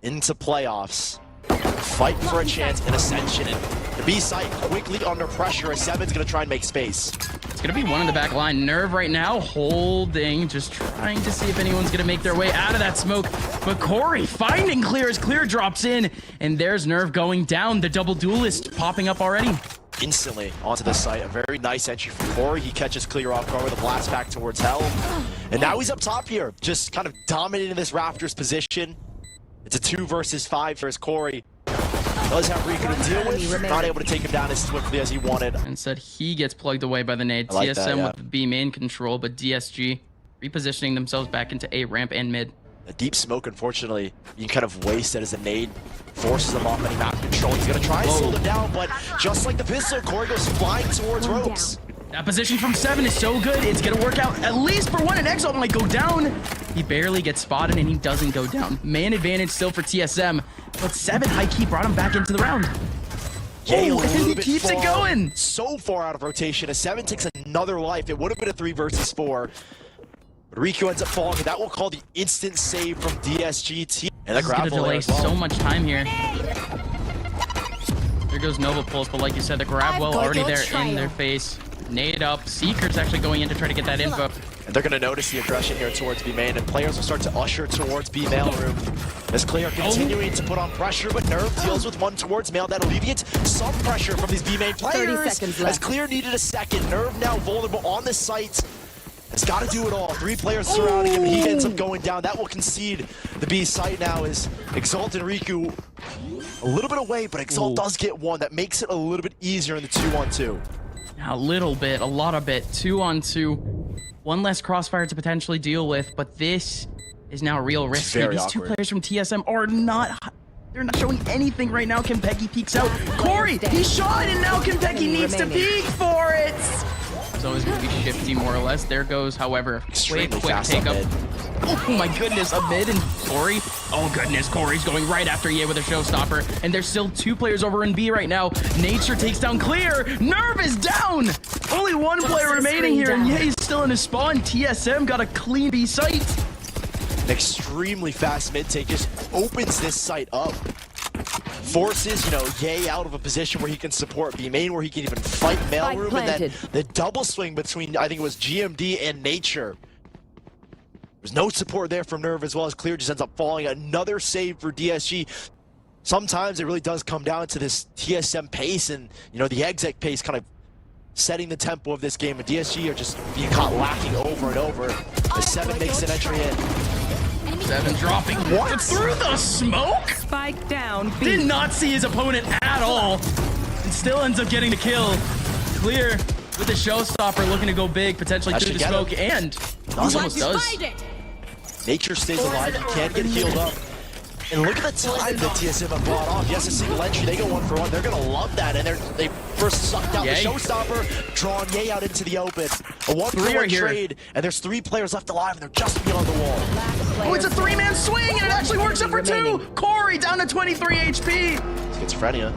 into playoffs, fighting for a chance in Ascension, and the B site quickly under pressure as Seven's gonna try and make space. It's gonna be one in the back line. Nerve right now holding, just trying to see if anyone's gonna make their way out of that smoke. But Corey finding Clear as Clear drops in, and there's Nerve going down. The double duelist popping up already. Instantly onto the site. A very nice entry from Corey. He catches Clear off guard with a blast back towards Hell. And now he's up top here, just kind of dominating this Raptors position. It's a 2 versus 5 for Corey. Does have Riku to deal with, not able to take him down as swiftly as he wanted. Instead, he gets plugged away by the nade. Like TSM that, yeah. with B main control, but DSG repositioning themselves back into A ramp and mid. A deep smoke, unfortunately, you can kind of waste it as a nade. Forces him off any map control. He's going to try and slow him down, but just like the pistol, Corey goes flying towards ropes. That position from 7 is so good. It's going to work out at least for one, and Exalt might go down. He barely gets spotted, and he doesn't go down. Man advantage still for TSM, but 7 high-key brought him back into the round. Oh, and he keeps it going. So far out of rotation, as 7 takes another life. It would have been a 3 versus 4. But Riku ends up falling, and that will call the instant save from DSG. And that grab will delay so much time here. There goes Nova Pulse, but like you said, the grab well already there in their face. Nade up. Seeker's actually going in to try to get that info. And they're going to notice the aggression here towards B main, and players will start to usher towards B mailroom. As Clear continuing to put on pressure, but Nerve deals with one towards mail. That alleviates some pressure from these B main players. 30 seconds left. As Clear needed a second, Nerve now vulnerable on the site. Has got to do it all. 3 players surrounding him, and he ends up going down. That will concede the B site now as Exalt and Riku a little bit away, but Exalt does get one. That makes it a little bit easier in the 2-on-2. A little bit, a lot of bit. 2-on-2. One less crossfire to potentially deal with, but this is now real risky. These 2 players from TSM are not... They're not showing anything right now. Kanpeki peeks out. Corey, he shot, and now Kanpeki needs to peek for it. So it's going to be shifty, more or less. There goes, however, quick take up. Oh my goodness, a mid and Corey. Oh goodness, Corey's going right after Ye with a showstopper. And there's still 2 players over in B right now. Nature takes down Clear. Nerve is down. Only 1 player remaining here, and Ye's still in his spawn. TSM got a clean B site. An extremely fast mid take just opens this site up. Forces, Ye out of a position where he can support B main, where he can even fight mailroom, and then the double swing between, I think it was GMD and Nature. There's no support there from Nerve, as well as Clear just ends up falling. Another save for DSG. Sometimes it really does come down to this TSM pace and, the exec pace kind of setting the tempo of this game, and DSG are just being caught lacking over and over as 7 makes an entry in. 7 dropping through the smoke. Spike down. Did not see his opponent at all, and still ends up getting the kill. Clear with the showstopper, looking to go big, potentially through the smoke, and he almost does. Nature stays alive. He can get healed up. And look at the time that TSM have brought off. Yes, a single entry. They go 1 for 1. They're going to love that. And they first sucked out the showstopper, drawing Ye out into the open. A 1-for-1 trade, and there's 3 players left alive, and they're just beyond the wall. Oh, it's a 3-man swing, and it actually works out for 2. Corey down to 23 HP. Schizophrenia.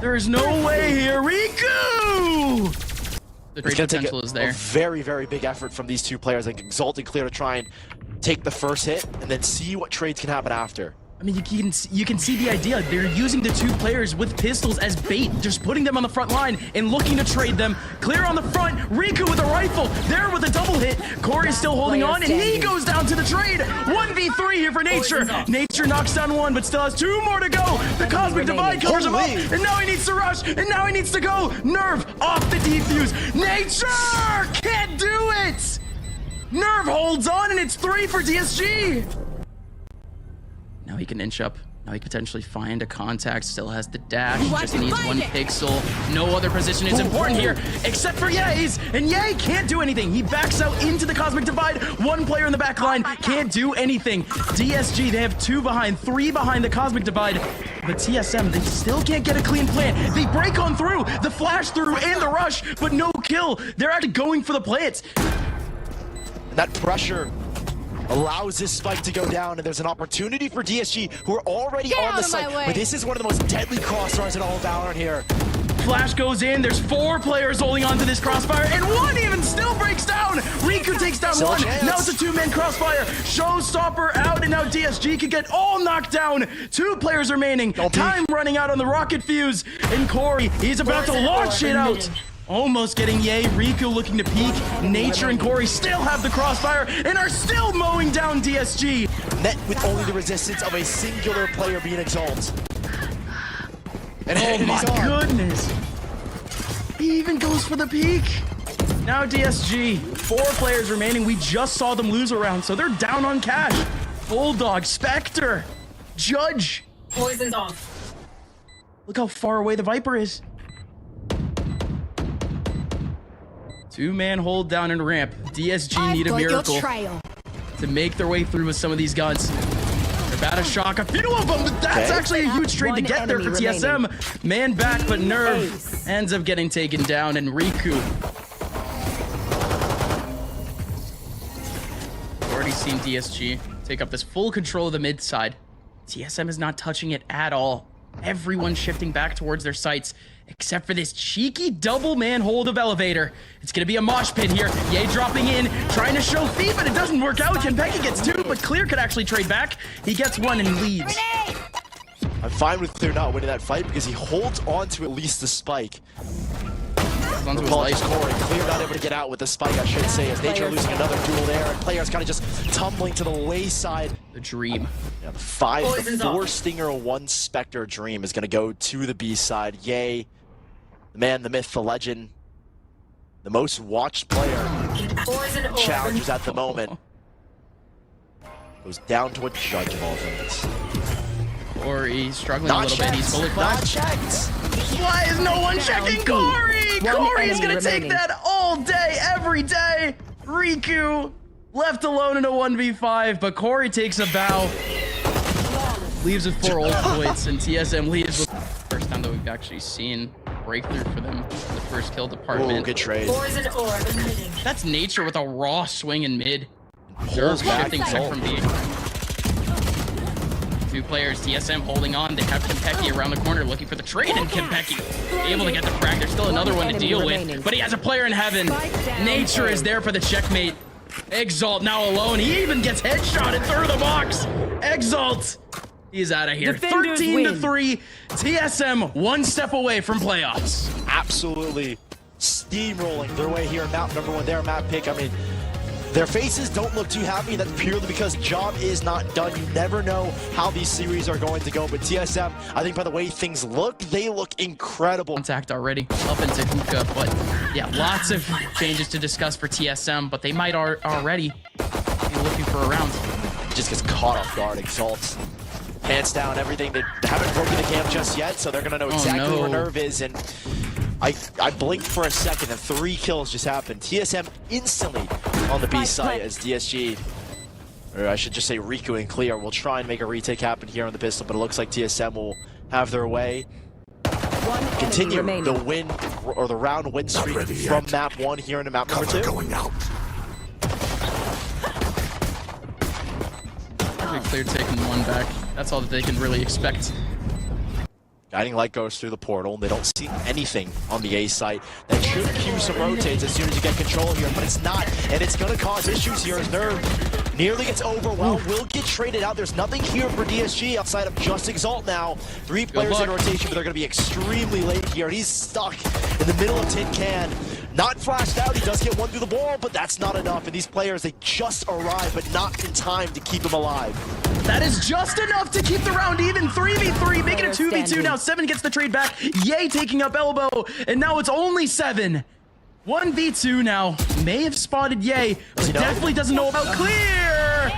There is no way here. Riku! The It's going to take potential is there. A very, very big effort from these 2 players, like Exalt and Clear, to try and take the first hit and then see what trades can happen after. I mean, you can see the idea. They're using the 2 players with pistols as bait, just putting them on the front line and looking to trade them. Clear on the front, Riku with a rifle, there with a double hit. Corey is still holding on, and he goes down to the trade. 1v3 here for Nature. Nature knocks down 1, but still has 2 more to go. The Cosmic Divide covers him up, and now he needs to rush, and now he needs to go. Nerve off the defuse. Nature can't do it. Nerve holds on, and it's 3 for DSG. Now he can inch up. Now he can potentially find a contact. Still has the dash. Just needs 1 pixel. No other position is important here except for Ye's. And Ye can't do anything. He backs out into the Cosmic Divide. 1 player in the back line can't do anything. DSG, they have 2 behind, 3 behind the Cosmic Divide. But TSM, they still can't get a clean plan. They break on through. The flash through and the rush, but no kill. They're actually going for the plants. That pressure allows this spike to go down, and there's an opportunity for DSG, who are already on the site. But this is one of the most deadly crossfires in all of Valorant here. Flash goes in. There's 4 players holding on to this crossfire, and one even still breaks down. Riku takes down Still one. chance. Now it's a 2-man crossfire. Showstopper out, and now DSG can get all knocked down. 2 players remaining. Time running out on the rocket fuse. And Corey, he's about to launch it out. Almost getting Ye. Riku looking to peek. Nature and Corey still have the crossfire and are still mowing down DSG. Met with only the resistance of a singular player being Exalt. And Oh my goodness. He even goes for the peek. Now DSG, 4 players remaining. We just saw them lose a round, so they're down on cash. Bulldog, Spectre, Judge. Poison's off. Look how far away the Viper is. 2-man hold down and ramp. DSG need a miracle to make their way through with some of these guns. They're about to shock a few of them, but that's actually a huge trade to get there for TSM. Man back, but Nerve ends up getting taken down, and Riku. Already seen DSG take up this full control of the mid side. TSM is not touching it at all. Everyone shifting back towards their sights, except for this cheeky double man hold of elevator. It's gonna be a mosh pit here. Ye dropping in, trying to show feet, but it doesn't work out. Kanpeki gets 2, but Clear could actually trade back. He gets 1 and leaves. I'm fine with Clear not winning that fight because he holds on to at least the spike. Onto his Apologies, life. Corey. Clear not able to get out with the spike, I should say, as Nature losing another duel there. And Player's kind of just tumbling to the wayside. The dream. Yeah, the 5, Poison's the 4 off. Stinger, 1 Spectre Dream is going to go to the B side. Yay. The man, the myth, the legend, the most watched player. Poison orb. Challengers at the moment. Goes down to a Judge of all things. Corey struggling Not a little bit. He's fully checked. Not flashed. checked. Why is no one checking Corey? Corey is gonna take remaining. that all day, every day. Riku left alone in a 1v5, but Corey takes a bow. Leaves with 4 ult points, and TSM leaves with first time that we've actually seen breakthrough for them in the first kill department. Oh, good trade. Poison orb emitting. That's Nature with a raw swing in mid. Pulls back Shifting back Exalt. from B. 2 players, TSM holding on. They have Kanpeki around the corner looking for the trade, and Kanpeki able to get the frag. There's still another one to deal with, but he has a player in heaven. Nature is there for the checkmate. Exalt now alone. He even gets headshotted through the box. Exalt, he's out of here. Defenders 13-3. TSM 1 step away from playoffs. Absolutely steamrolling their way here. Map number 1 there, map pick. I mean, their faces don't look too happy. That's purely because job is not done. You never know how these series are going to go. But TSM, I think by the way things look, they look incredible. Contact already up into Hookah, but yeah, lots of changes to discuss for TSM, but they might already be looking for a round. Just gets caught off guard. Exalt. Hands down everything. They haven't broken the camp just yet, so they're going to know exactly no. where Nerve is. And I blinked for a second and 3 kills just happened. TSM instantly on the B side as DSG, or I should just say Riku and Clear, will try and make a retake happen here on the pistol, but it looks like TSM will have their way. Continue the win, or the round win streak from map 1 here into map number 2. Going out. Clear taking 1 back. That's all that they can really expect. Guiding Light goes through the portal, and they don't see anything on the A site. That should cue some rotates as soon as you get control here, but it's not, and it's going to cause issues here as Nerve nearly gets overwhelmed, will get traded out. There's nothing here for DSG outside of just Exalt now. 3 players in rotation, but they're going to be extremely late here, and he's stuck in the middle of Tin Can. Not flashed out, he does get 1 through the wall, but that's not enough, and these players, they just arrive, but not in time to keep him alive. That is just enough to keep the round even. 3v3, making it 2v2. Now 7 gets the trade back. Ye taking up elbow, and now it's only 7. 1v2 now. May have spotted Ye, but he know? definitely doesn't know about Clear.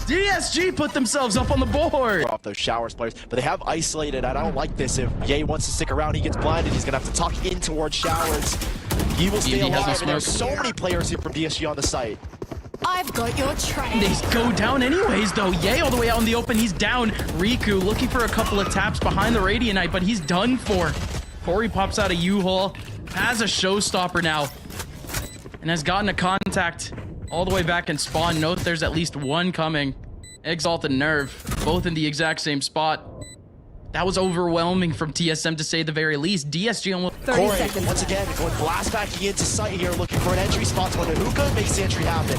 DSG put themselves up on the board. Off those Showers players, but they have isolated. I don't like this. If Ye wants to stick around, he gets blinded. He's gonna have to tuck in towards Showers. He will stay He has no alive, and there's smoke. so many players here from DSG on the site. I've got your train. They go down anyways, though. Ye all the way out in the open. He's down. Riku looking for a couple of taps behind the Radianite, but he's done for. Corey pops out a U-Haul, has a showstopper now, and has gotten a contact all the way back in spawn. Note there's at least 1 coming. Exalt and Nerve, both in the exact same spot. That was overwhelming from TSM to say the very least. DSG almost 30 Corey, seconds once left. again, going blast backing into sight here, looking for an entry spot. When the hookah makes the entry happen.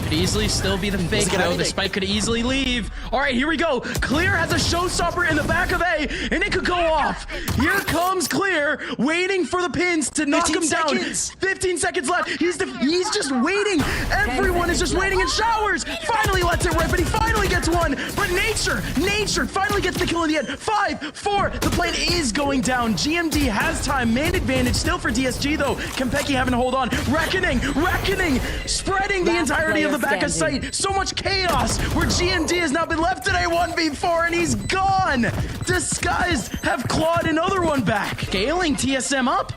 could easily still be the fake get though. The anything. spike could easily leave. All right, here we go. Clear has a showstopper in the back of A, and it could go off. Here comes Clear, waiting for the pins to knock him 15 down. seconds. 15 seconds left. He's just waiting. Everyone is just waiting in showers. Finally lets it rip, and he finally gets one. But Nature finally gets the kill in the end. 5, 4. The plane is going down. GMD has time. Man advantage still for DSG though. Kanpeki having to hold on. Reckoning, spreading the Last entirety of the player back of standing. sight. So much chaos where GMD has now been left in a 1v4 and he's gone. Disguised have clawed another one back. Scaling TSM up.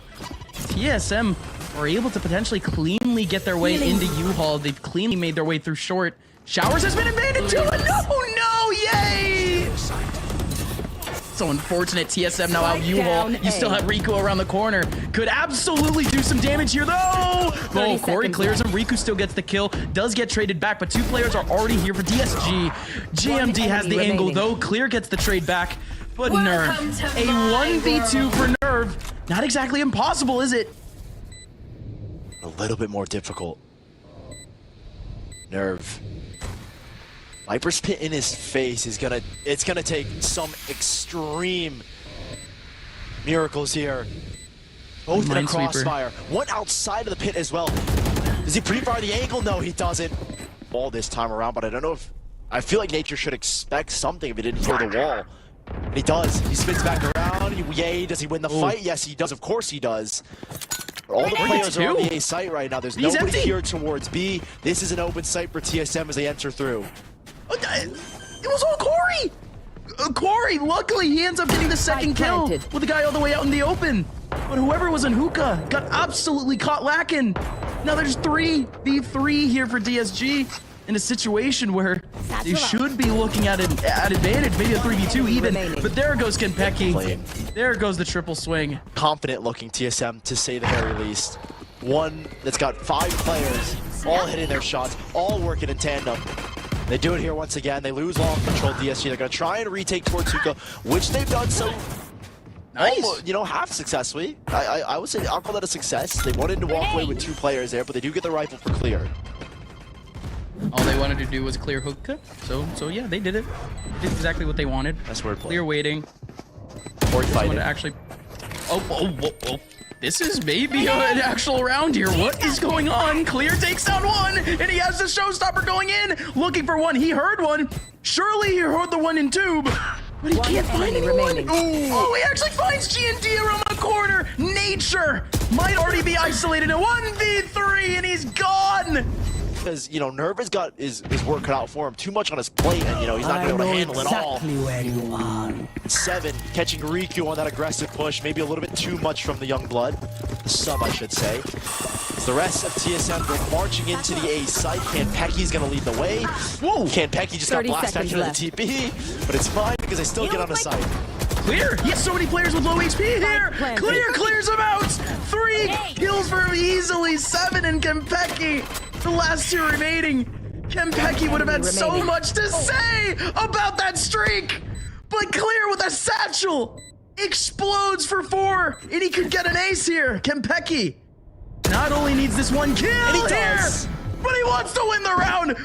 TSM are able to potentially cleanly get their way into U-Haul. They've cleanly made their way through short. Showers has been invaded too. And no, yay! So unfortunate. TSM now out U-Haul. down You still A. have Riku around the corner. Could absolutely do some damage here though. Oh, 30 Corey seconds clears him. left. Riku still gets the kill. Does get traded back, but 2 players are already here for DSG. GMD has the enemy angle remaining. though. Clear gets the trade back. But Welcome Nerve, to a my 1v2 for Nerve. Not exactly impossible, is it? A little bit more difficult. Nerve. Viper's Pit in his face is it's gonna take some extreme miracles here. Both in a Minesweeper. crossfire. One outside of the pit as well. Does he pre-fire the angle? No, he doesn't. Ball this time around, but I don't know if... I feel like Nature should expect something if he didn't throw the wall. And he does. He spins back around. Yay, does he win the fight? Yes, he does. Of course he does. But all the players are on the A site right now. There's B's nobody empty. here towards B. This is an open site for TSM as they enter through. It was all Corey! Corey, luckily he ends up getting the second kill planted. with the guy all the way out in the open. But whoever was in hookah got absolutely caught lacking. Now there's 3v3 here for DSG in a situation where they should be looking at an advantage, maybe a 3v2 even. Remaining. But there goes Kanpeki. Flame. There goes the triple swing. Confident looking TSM to say the very least. One that's got 5 players, all hitting their shots, all working in tandem. They do it here once again. They lose long control DSG. They're going to try and retake towards hookah, which they've done so Nice. almost, half successfully. I would say I'll call that a success. They wanted to walk away with 2 players there, but they do get the rifle for clear. All they wanted to do was clear hookah. So yeah, they did it. Did exactly what they wanted. That's wordplay. Clear waiting. Corey Want fighting. to actually... Oh. This is maybe an actual round here. What is going on? Clear takes down one, and he has the showstopper going in, looking for one. He heard one. Surely he heard the one in tube, but he can't find enemy anyone. remaining. Oh, he actually finds GND around the corner. Nature might already be isolated in 1v3, and he's gone. Because, Nerve has got his work cut out for him. Too much on his plate, and, he's not going to be able to handle it all. where you are. 7, catching Riku on that aggressive push. Maybe a little bit too much from the young blood. The sub, I should say. As the rest of TSM go marching into the A site. Kanpeki's going to lead the way. Whoa! Kanpeki just got 30 blasted back seconds into the TP. But it's fine because they still get on the site. Clear. He has so many players with low HP here. planted. Clear clears him out. 3 kills for him easily. 7 and Kanpeki. The last 2 remaining. Kanpeki would have had so Remaining. much to say about that streak. But Clear with a satchel explodes for 4. And he could get an ace here. Kanpeki not only needs this one kill And he here, does. but he wants to win the round.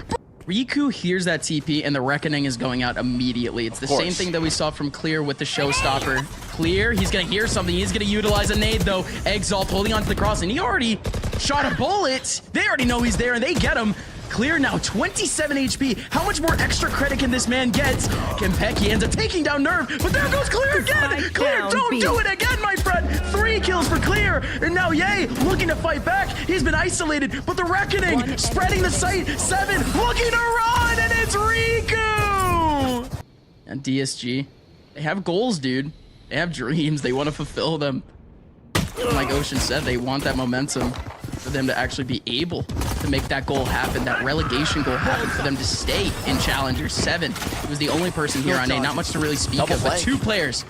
Riku hears that TP and the Reckoning is going out immediately. It's the course. same thing that we saw from Clear with the Showstopper. Clear, he's gonna hear something. He's gonna utilize a nade though. Exalt holding onto the cross and he already shot a bullet. They already know he's there and they get him. Clear now, 27 HP. How much more extra credit can this man get? Kanpeki ends up taking down Nerve, but there goes Clear again! Spike Clear, down, don't B. do it again, my friend! 3 kills for Clear, and now Ye looking to fight back. He's been isolated, but the Reckoning One spreading the sight. 7 looking to run, and it's Riku! And DSG, they have goals, dude. They have dreams. They want to fulfill them. Like Ocean said, they want that momentum for them to actually be able to make that goal happen, that relegation goal happen, for them to stay in Challenger 7. He was the only person here on A, not much to really speak Double of, but flank. 2 players.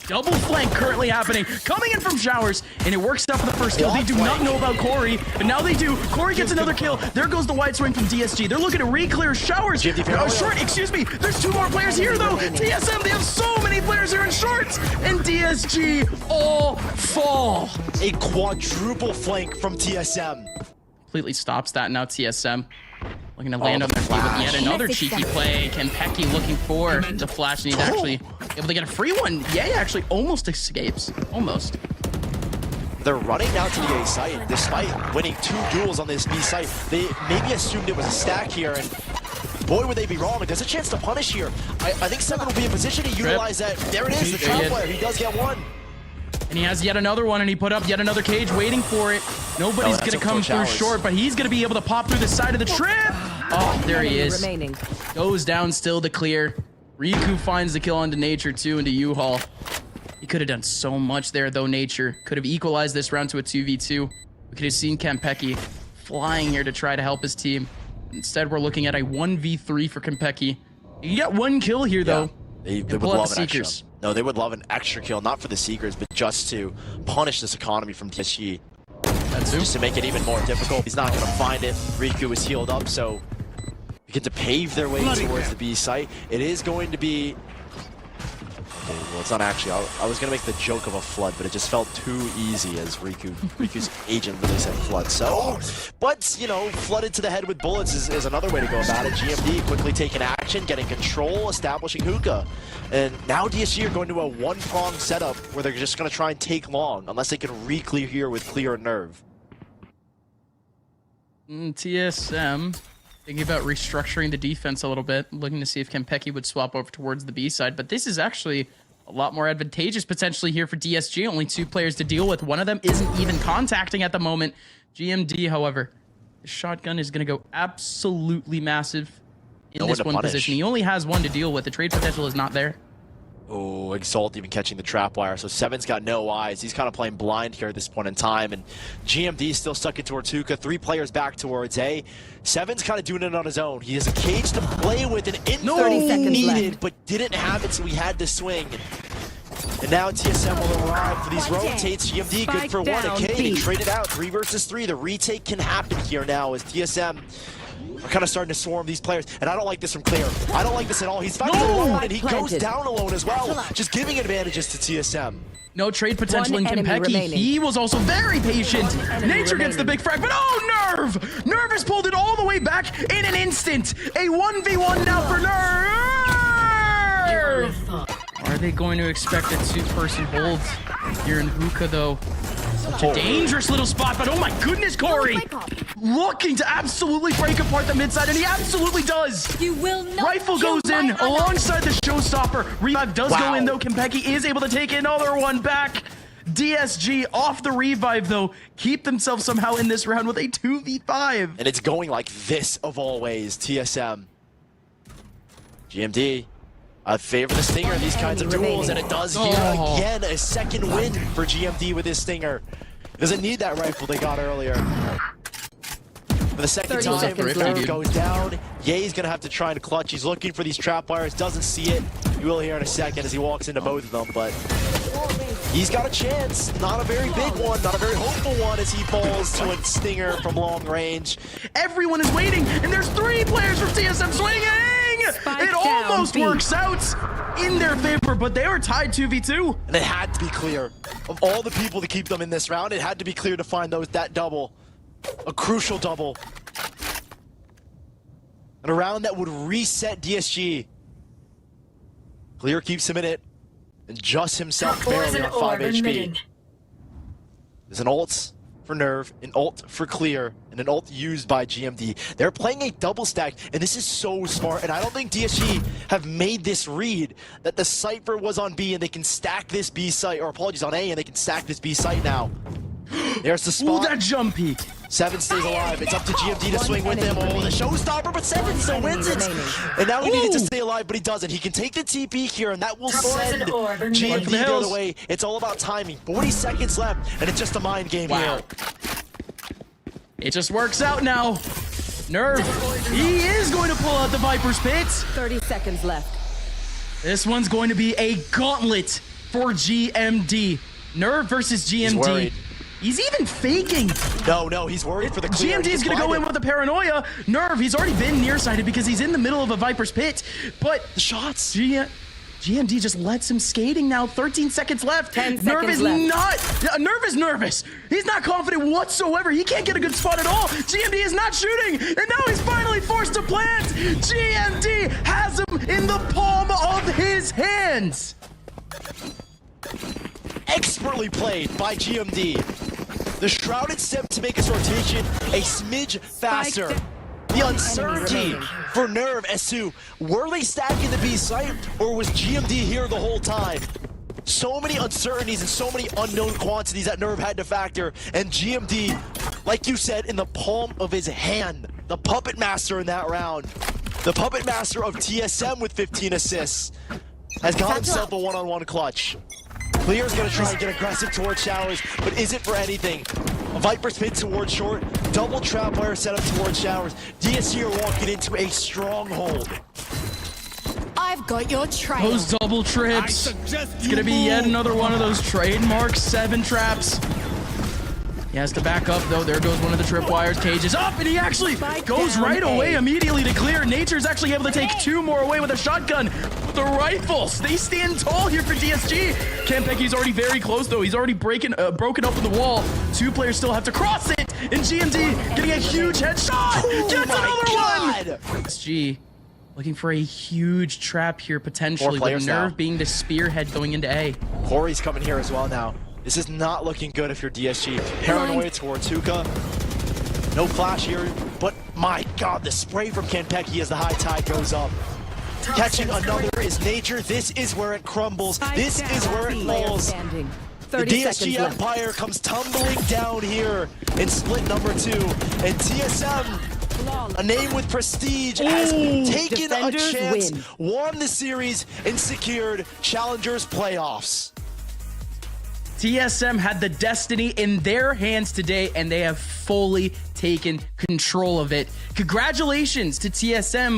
Double flank currently happening, coming in from Showers, and it works out for the first kill. They do not know about Corey, but now they do. Corey gets another kill. There goes the wide swing from DSG. They're looking to re-clear Showers. GFD fair. Oh, short, excuse me. There's 2 more players here, though. TSM, they have so many players here in short, and DSG all fall. A quadruple flank from TSM. Completely stops that. Now TSM looking to land on their feet with yet another cheeky play. Kanpeki looking for the flash, and he's actually able to get a free one. Yay actually almost escapes. Almost. They're running now to the A site, despite winning 2 duels on this B site. They maybe assumed it was a stack here, and boy, would they be wrong. There's a chance to punish here. I think Seven will be in position to utilize that. There it is, the trap player. He does get one. And he has yet another one, and he put up yet another cage waiting for it. Nobody's going to come through short, but he's going to be able to pop through the side of the trip. Oh, there he is. Goes down still to clear. Riku finds the kill onto Nature, too, into U-Haul. He could have done so much there, though, Nature. Could have equalized this round to a 2v2. We could have seen Kanpeki flying here to try to help his team. Instead, we're looking at a 1v3 for Kanpeki. You get 1 kill here, though. They would love an extra. No, they would love an extra kill, not for the Seekers, but just to punish this economy from DSG. Just to make it even more difficult. He's not going to find it. Riku is healed up, so we get to pave their way towards the B site. It is going to be... Okay, well, it's not actually. I was going to make the joke of a flood, but it just felt too easy as Riku's agent really said flood. So, but, you know, flooded to the head with bullets is another way to go about it. GMD quickly taking action, getting control, establishing hookah. And now DSG are going to a one-prong setup where they're just going to try and take long, unless they can re-clear here with clear and nerve. TSM thinking about restructuring the defense a little bit, looking to see if Kanpeki would swap over towards the B side, but this is actually a lot more advantageous potentially here for DSG. Only 2 players to deal with. One of them isn't even contacting at the moment. GMD, however, the shotgun is going to go absolutely massive in this one position. He only has 1 to deal with. The trade potential is not there. Oh, Exalt even catching the trap wire. So Seven's got no eyes. He's kind of playing blind here at this point in time. And GMD still stuck into Hookah. 3 players back towards A. Seven's kind of doing it on his own. He has a cage to play with and in 30 seconds needed, but didn't have it, so he had to swing. And now TSM will arrive for these rotates. GMD good for 1. A K to trade it out. 3 versus 3. The retake can happen here now as TSM are kind of starting to swarm these players. And I don't like this from Clear. I don't like this at all. He's fighting alone, and he goes down alone as well. Just giving advantages to TSM. No trade potential in Kanpeki. He was also very patient. Nature gets the big frag, but oh, Nerve! Nerve has pulled it all the way back in an instant. A 1v1 now for Nerve! Are they going to expect a 2-person hold here in Hookah, though? Such a dangerous little spot, but oh my goodness, Corey! Looking to absolutely break apart the mid side, and he absolutely does! You will not. Rifle goes in alongside the showstopper. Revive does go in, though. Kanpeki is able to take another one back. DSG off the revive, though. Keep themselves somehow in this round with a 2v5. And it's going like this of all ways. TSM. GMD. I favor the Stinger in these kinds of duels, and it does here again. A second win for GMD with his Stinger. Doesn't need that rifle they got earlier. For the second time, Nerve goes down. Ye's gonna have to try and clutch. He's looking for these trap wires, doesn't see it. You will hear in a second as he walks into both of them, but he's got a chance. Not a very big one, not a very hopeful one as he falls to a Stinger from long range. Everyone is waiting, and there's 3 players from TSM swinging! It almost works out in their favor, but they are tied 2v2. And it had to be Clear. Of all the people to keep them in this round, it had to be Clear to find that double. A crucial double. And a round that would reset DSG. Clear keeps him in it. And just himself barely on 5 HP. There's an ult for Nerve, an ult for Clear, and an ult used by GMD. They're playing a double stack, and this is so smart, and I don't think DSG have made this read that the Cypher was on B and they can stack this B site, or apologies, on A, and they can stack this B site now. There's the spot. Ooh, that jump peek. Seven stays alive. It's up to GMD to swing with him. Oh, the showstopper, but Seven still wins it. And now he needed to stay alive, but he doesn't. He can take the TP here, and that will send GMD the other way. It's all about timing. 40 seconds left, and it's just a mind game here. It just works out now. Nerve, he is going to pull out the Viper's Pit. 30 seconds left. This one's going to be a gauntlet for GMD. Nerve versus GMD. He's worried. He's even faking. No, he's worried for the Clear. GMD is going to go in with the paranoia. Nerve, he's already been nearsighted because he's in the middle of a Viper's Pit. But the shots. GMD just lets him skating now. 13 seconds left. 10 Nerve seconds is left. Nerve is nervous. He's not confident whatsoever. He can't get a good spot at all. GMD is not shooting, and now he's finally forced to plant. GMD has him in the palm of his hands. Expertly played by GMD. The shrouded step to make his rotation a smidge faster. The uncertainty for Nerve as to were they stacking the B site or was GMD here the whole time? So many uncertainties and so many unknown quantities that Nerve had to factor, and GMD, like you said, in the palm of his hand. The puppet master in that round. The puppet master of TSM with 15 assists has got himself a one-on-one clutch. Clear's gonna try and get aggressive towards showers, but is it for anything? A Viper spin towards short, double trap player set up towards showers. DSG are walking into a stronghold. I've got your trail. Those double trips. It's gonna be yet another one of those trademark 7 traps. He has to back up though. There goes one of the tripwires. Cage is up, and he actually goes right away immediately to clear. Nature's actually able to take 2 more away with a shotgun. The rifles, they stand tall here for DSG. Kanpeki's already very close though. He's already broken open the wall. 2 players still have to cross it, and GMD getting a huge headshot. Gets another one. DSG looking for a huge trap here potentially. With Nerve being the spearhead going into A. Corey's coming here as well now. This is not looking good if you're DSG. Paranoia towards Hookah. No flash here, but my God, the spray from Kanpeki as the high tide goes up. Catching another is Nature. This is where it crumbles. This is where it falls. The DSG Empire comes tumbling down here in split number 2. And TSM, a name with prestige, has taken a chance, won the series, and secured Challengers playoffs. TSM had the destiny in their hands today, and they have fully taken control of it. Congratulations to TSM